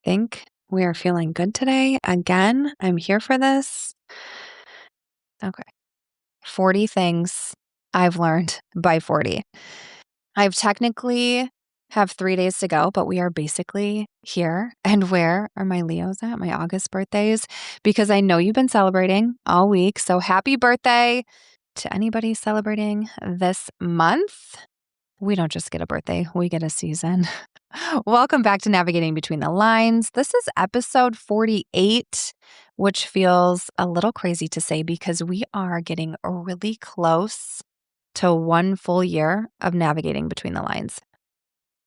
think we are feeling good today. Again, I'm here for this. Okay. 40 things I've learned by 40. I've technically have 3 days to go, but we are basically here. And where are my Leos at? My August birthdays? Because I know you've been celebrating all week. So happy birthday to anybody celebrating this month. We don't just get a birthday, we get a season. Welcome back to Navigating Between the Lines. This is episode 48, which feels a little crazy to say because we are getting really close to 1 full year of navigating between the lines.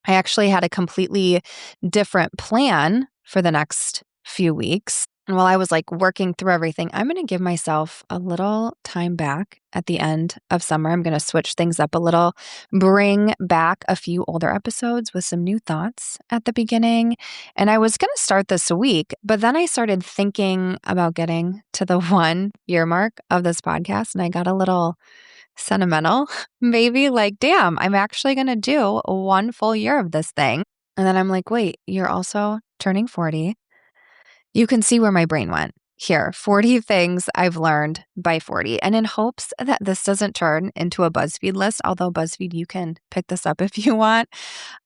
I actually had a completely different plan for the next few weeks. And while I was working through everything, I'm going to give myself a little time back at the end of summer. I'm going to switch things up a little, bring back a few older episodes with some new thoughts at the beginning. And I was going to start this week, but then I started thinking about getting to the 1 year mark of this podcast. And I got a little sentimental, maybe damn, I'm actually going to do 1 full year of this thing. And then I'm like, wait, you're also turning 40. You can see where my brain went here. 40 things I've learned by 40. And in hopes that this doesn't turn into a BuzzFeed list, although BuzzFeed, you can pick this up if you want,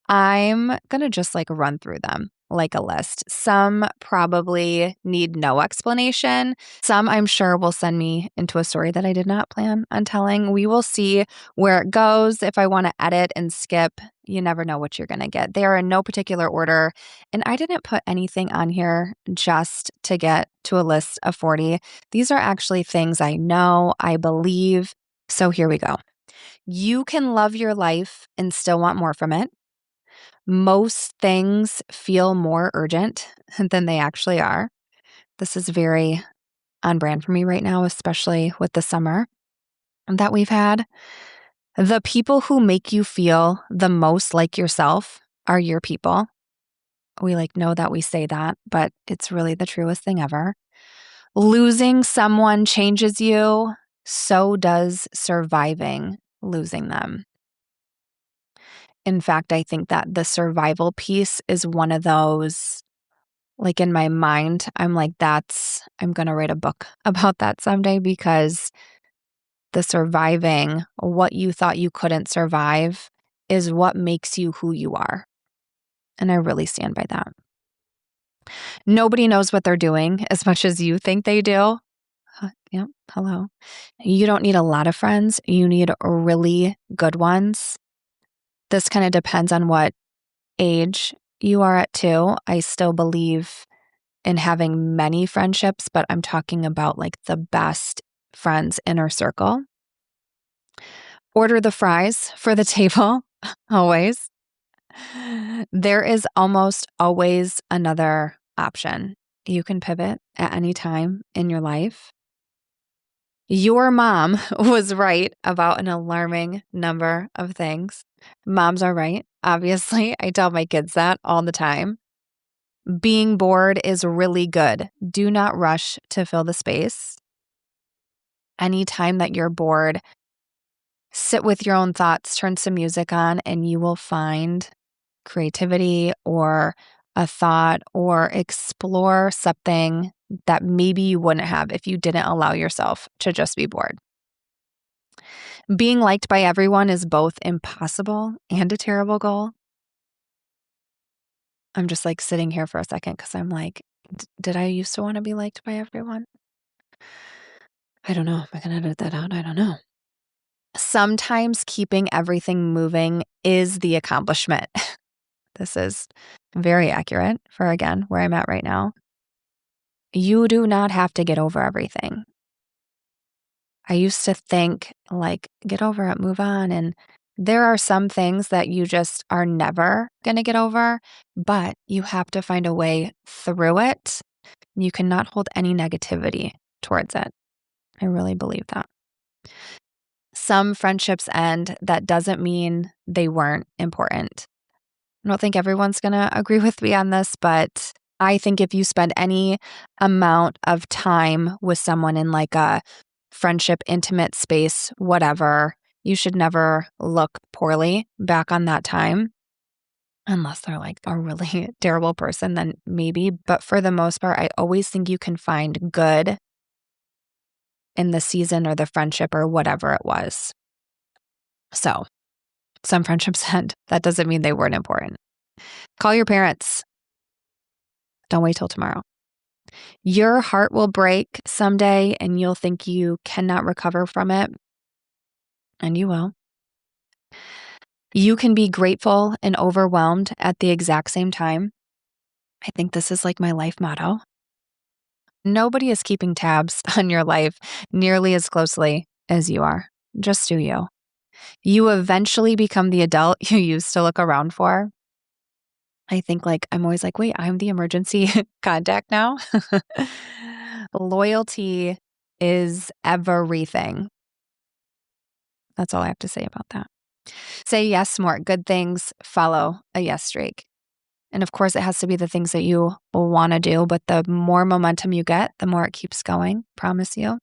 I'm going to just run through them like a list. Some probably need no explanation. Some I'm sure will send me into a story that I did not plan on telling. We will see where it goes. If I want to edit and skip, you never know what you're going to get. They are in no particular order. And I didn't put anything on here just to get to a list of 40. These are actually things I know, I believe. So here we go. You can love your life and still want more from it. Most things feel more urgent than they actually are. This is very on brand for me right now, especially with the summer that we've had. The people who make you feel the most like yourself are your people. We know that we say that, but it's really the truest thing ever. Losing someone changes you. So does surviving losing them. In fact, I think that the survival piece is one of those, in my mind, I'm I'm going to write a book about that someday because the surviving, what you thought you couldn't survive, is what makes you who you are. And I really stand by that. Nobody knows what they're doing as much as you think they do. Yep, hello. You don't need a lot of friends. You need really good ones. This kind of depends on what age you are at too. I still believe in having many friendships, but I'm talking about the best friends inner circle. Order the fries for the table, always. There is almost always another option. You can pivot at any time in your life. Your mom was right about an alarming number of things. Moms are right, obviously. I tell my kids that all the time. Being bored is really good. Do not rush to fill the space. Anytime that you're bored, sit with your own thoughts, turn some music on, and you will find creativity or a thought or explore something that maybe you wouldn't have if you didn't allow yourself to just be bored. Being liked by everyone is both impossible and a terrible goal. I'm just sitting here for a second because I'm did I used to want to be liked by everyone? I don't know. Am I going to edit that out? I don't know. Sometimes keeping everything moving is the accomplishment. This is very accurate for, again, where I'm at right now. You do not have to get over everything. I used to think get over it, move on. And there are some things that you just are never going to get over, but you have to find a way through it. You cannot hold any negativity towards it. I really believe that. Some friendships end. That doesn't mean they weren't important. I don't think everyone's going to agree with me on this, but I think if you spend any amount of time with someone in a friendship, intimate space, whatever, you should never look poorly back on that time. Unless they're like a really terrible person, then maybe. But for the most part, I always think you can find good in the season or the friendship or whatever it was. So some friendships end. That doesn't mean they weren't important. Call your parents. Don't wait till tomorrow. Your heart will break someday and you'll think you cannot recover from it. And you will. You can be grateful and overwhelmed at the exact same time. I think this is like my life motto. Nobody is keeping tabs on your life nearly as closely as you are. Just do you. You eventually become the adult you used to look around for. I think I'm always like, wait, I'm the emergency contact now. Loyalty is everything. That's all I have to say about that. Say yes more. Good things follow a yes streak. And of course, it has to be the things that you want to do, but the more momentum you get, the more it keeps going. Promise you.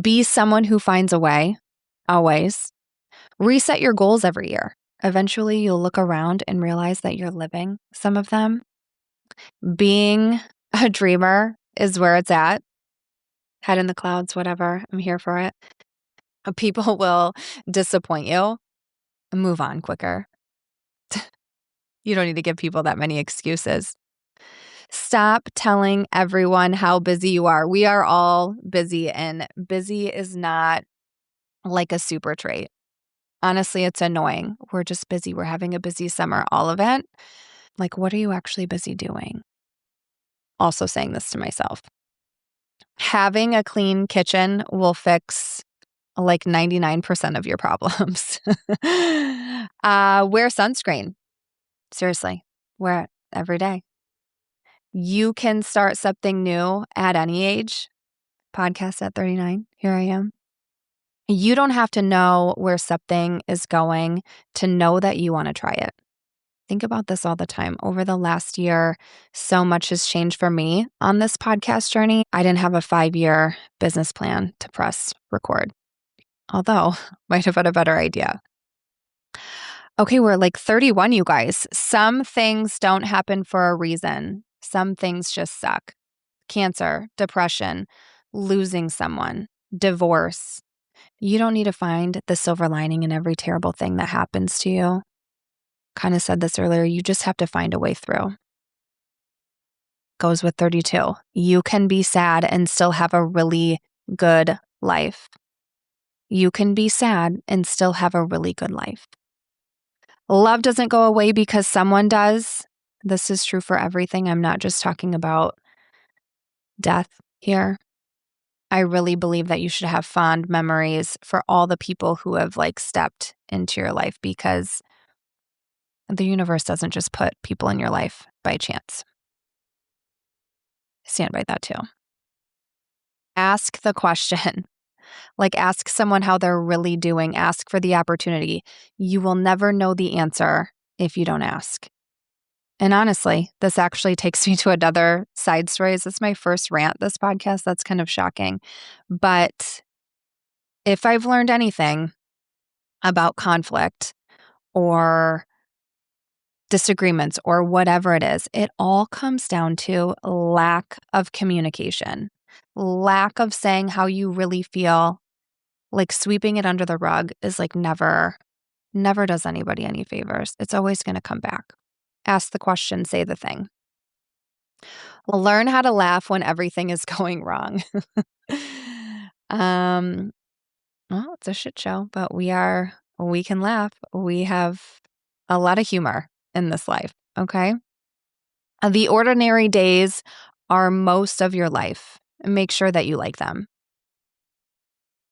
Be someone who finds a way, always. Reset your goals every year. Eventually, you'll look around and realize that you're living some of them. Being a dreamer is where it's at. Head in the clouds, whatever. I'm here for it. People will disappoint you. Move on quicker. You don't need to give people that many excuses. Stop telling everyone how busy you are. We are all busy, and busy is not like a super trait. Honestly, it's annoying. We're just busy. We're having a busy summer, all of it. What are you actually busy doing? Also saying this to myself. Having a clean kitchen will fix 99% of your problems. Wear sunscreen. Seriously, wear it every day. You can start something new at any age. Podcast at 39. Here I am. You don't have to know where something is going to know that you want to try it. Think about this all the time. Over the last year, so much has changed for me on this podcast journey. I didn't have a 5-year business plan to press record, although might have had a better idea. Okay, we're 31, you guys. Some things don't happen for a reason. Some things just suck. Cancer, depression, losing someone, divorce. You don't need to find the silver lining in every terrible thing that happens to you. Kind of said this earlier. You just have to find a way through. Goes with 32. You can be sad and still have a really good life. You can be sad and still have a really good life. Love doesn't go away because someone does. This is true for everything. I'm not just talking about death here. I really believe that you should have fond memories for all the people who have stepped into your life, because the universe doesn't just put people in your life by chance. Stand by that too. Ask the question. Ask someone how they're really doing. Ask for the opportunity. You will never know the answer if you don't ask. And honestly, this actually takes me to another side story. Is this my first rant, this podcast? That's kind of shocking. But if I've learned anything about conflict or disagreements or whatever it is, it all comes down to lack of communication, lack of saying how you really feel. Sweeping it under the rug is never does anybody any favors. It's always going to come back. Ask the question, say the thing. Learn how to laugh when everything is going wrong. Well, it's a shit show, but we can laugh. We have a lot of humor in this life, okay? The ordinary days are most of your life. Make sure that you like them.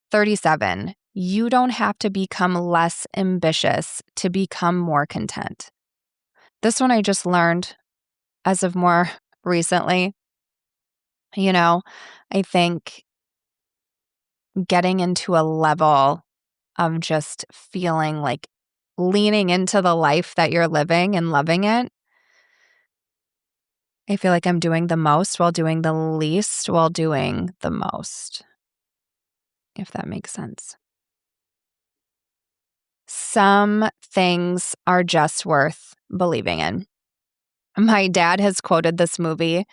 37, you don't have to become less ambitious to become more content. This one I just learned as of more recently. I think getting into a level of just feeling leaning into the life that you're living and loving it. I feel like I'm doing the most while doing the least while doing the most, if that makes sense. Some things are just worth believing in. My dad has quoted this movie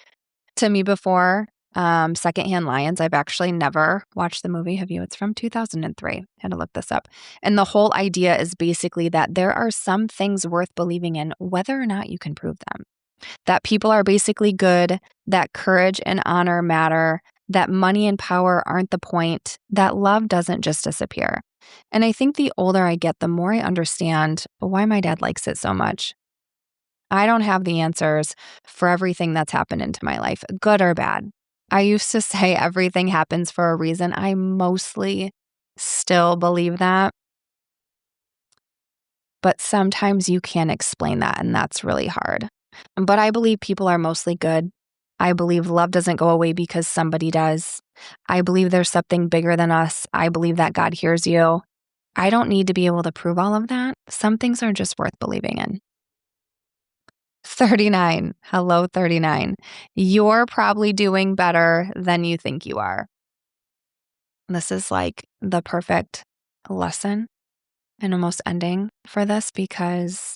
to me before, Secondhand Lions. I've actually never watched the movie. Have you? It's from 2003. Had to look this up. And the whole idea is basically that there are some things worth believing in, whether or not you can prove them. That people are basically good, that courage and honor matter, that money and power aren't the point, that love doesn't just disappear. And I think the older I get, the more I understand why my dad likes it so much. I don't have the answers for everything that's happened into my life, good or bad. I used to say everything happens for a reason. I mostly still believe that, but sometimes you can't explain that, and that's really hard. But I believe people are mostly good. I believe love doesn't go away because somebody does. I believe there's something bigger than us. I believe that God hears you. I don't need to be able to prove all of that. Some things are just worth believing in. 39. Hello, 39. You're probably doing better than you think you are. This is like the perfect lesson and almost ending for this because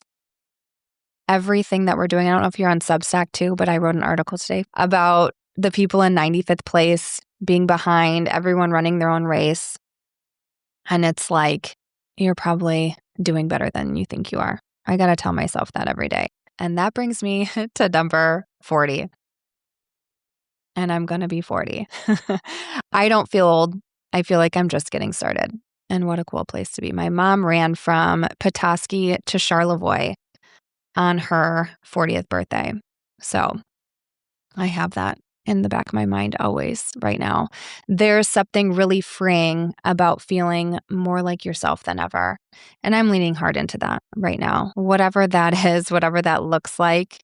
everything that we're doing, I don't know if you're on Substack too, but I wrote an article today about the people in 95th place being behind everyone running their own race. And it's like, you're probably doing better than you think you are. I got to tell myself that every day. And that brings me to number 40. And I'm going to be 40. I don't feel old. I feel like I'm just getting started. And what a cool place to be. My mom ran from Petoskey to Charlevoix on her 40th birthday. So I have that in the back of my mind always right now. There's something really freeing about feeling more like yourself than ever. And I'm leaning hard into that right now. Whatever that is, whatever that looks like,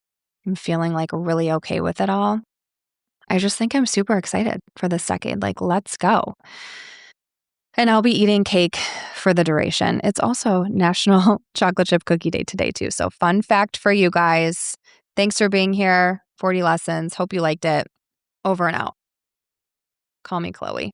I'm feeling like really okay with it all. I just think I'm super excited for this decade. Like, let's go. And I'll be eating cake for the duration. It's also National Chocolate Chip Cookie Day today, too. So, fun fact for you guys. Thanks for being here. 40 lessons. Hope you liked it. Over and out. Call me Chloe.